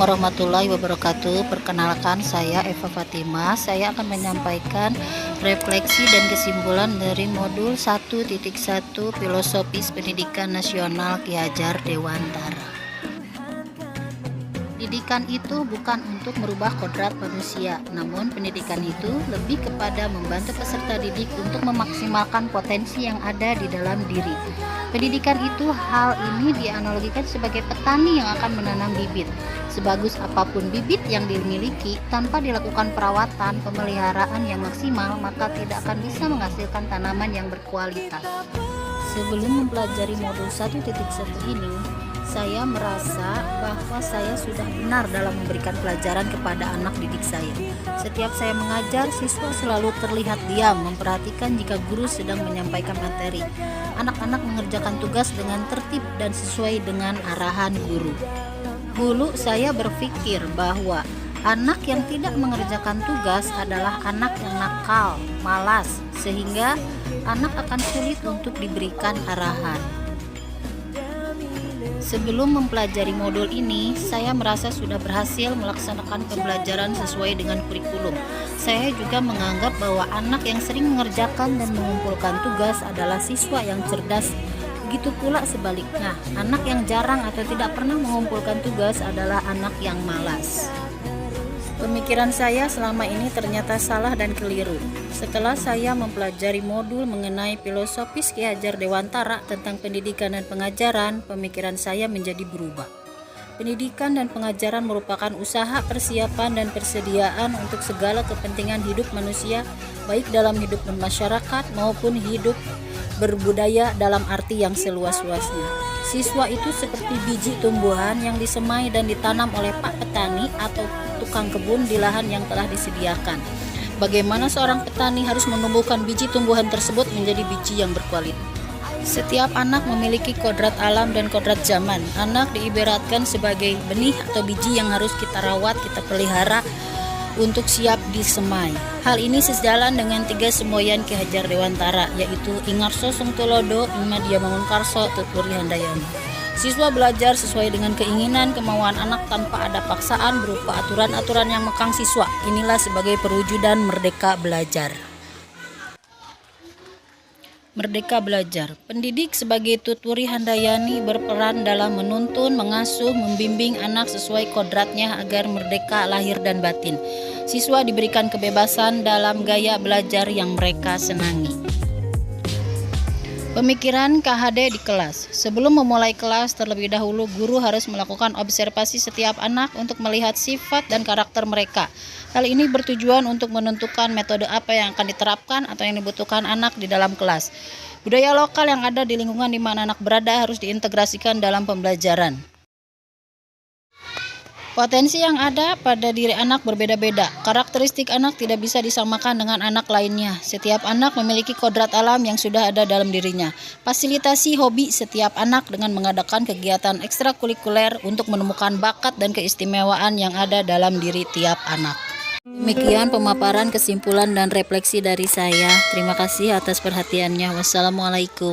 Warahmatullahi wabarakatuh. Perkenalkan, saya Eva Fatimah. Saya akan menyampaikan refleksi dan kesimpulan dari modul 1.1 Filosofis Pendidikan Nasional Ki Hajar Dewantara. Pendidikan itu bukan untuk merubah kodrat manusia, namun pendidikan itu lebih kepada membantu peserta didik untuk memaksimalkan potensi yang ada di dalam diri. Pendidikan itu hal ini dianalogikan sebagai petani yang akan menanam bibit. Sebagus apapun bibit yang dimiliki, tanpa dilakukan perawatan, pemeliharaan yang maksimal, maka tidak akan bisa menghasilkan tanaman yang berkualitas. Sebelum mempelajari modul 1.1 ini, saya merasa bahwa saya sudah benar dalam memberikan pelajaran kepada anak didik saya. Setiap saya mengajar, siswa selalu terlihat diam, memperhatikan jika guru sedang menyampaikan materi. Anak-anak mengerjakan tugas dengan tertib dan sesuai dengan arahan guru. Dulu saya berpikir bahwa anak yang tidak mengerjakan tugas adalah anak yang nakal, malas, sehingga anak akan sulit untuk diberikan arahan. Sebelum mempelajari modul ini, saya merasa sudah berhasil melaksanakan pembelajaran sesuai dengan kurikulum. Saya juga menganggap bahwa anak yang sering mengerjakan dan mengumpulkan tugas adalah siswa yang cerdas. Begitu pula sebaliknya, anak yang jarang atau tidak pernah mengumpulkan tugas adalah anak yang malas. Pemikiran saya selama ini ternyata salah dan keliru. Setelah saya mempelajari modul mengenai filosofis Ki Hajar Dewantara tentang pendidikan dan pengajaran, pemikiran saya menjadi berubah. Pendidikan dan pengajaran merupakan usaha persiapan dan persediaan untuk segala kepentingan hidup manusia, baik dalam hidup bermasyarakat maupun hidup berbudaya dalam arti yang seluas-luasnya. Siswa itu seperti biji tumbuhan yang disemai dan ditanam oleh Pak Petani atau tukang kebun di lahan yang telah disediakan. Bagaimana seorang petani harus menumbuhkan biji tumbuhan tersebut menjadi biji yang berkualitas. Setiap anak memiliki kodrat alam dan kodrat zaman. Anak diibaratkan sebagai benih atau biji yang harus kita rawat, kita pelihara untuk siap disemai. Hal ini sejalan dengan 3 semboyan Ki Hajar Dewantara, yaitu Ingarso Sungtulodo, Imadia Mangunkarso, Tuturi Handayani. Siswa belajar sesuai dengan keinginan, kemauan anak tanpa ada paksaan berupa aturan-aturan yang mengekang siswa. Inilah sebagai perwujudan merdeka belajar. Merdeka belajar. Pendidik sebagai Tuturi Handayani berperan dalam menuntun, mengasuh, membimbing anak sesuai kodratnya agar merdeka lahir dan batin. Siswa diberikan kebebasan dalam gaya belajar yang mereka senangi. Pemikiran KHD di kelas. Sebelum memulai kelas, terlebih dahulu guru harus melakukan observasi setiap anak untuk melihat sifat dan karakter mereka. Hal ini bertujuan untuk menentukan metode apa yang akan diterapkan atau yang dibutuhkan anak di dalam kelas. Budaya lokal yang ada di lingkungan di mana anak berada harus diintegrasikan dalam pembelajaran. Potensi yang ada pada diri anak berbeda-beda. Karakteristik anak tidak bisa disamakan dengan anak lainnya. Setiap anak memiliki kodrat alam yang sudah ada dalam dirinya. Fasilitasi hobi setiap anak dengan mengadakan kegiatan ekstrakurikuler untuk menemukan bakat dan keistimewaan yang ada dalam diri tiap anak. Demikian pemaparan kesimpulan dan refleksi dari saya. Terima kasih atas perhatiannya. Wassalamualaikum.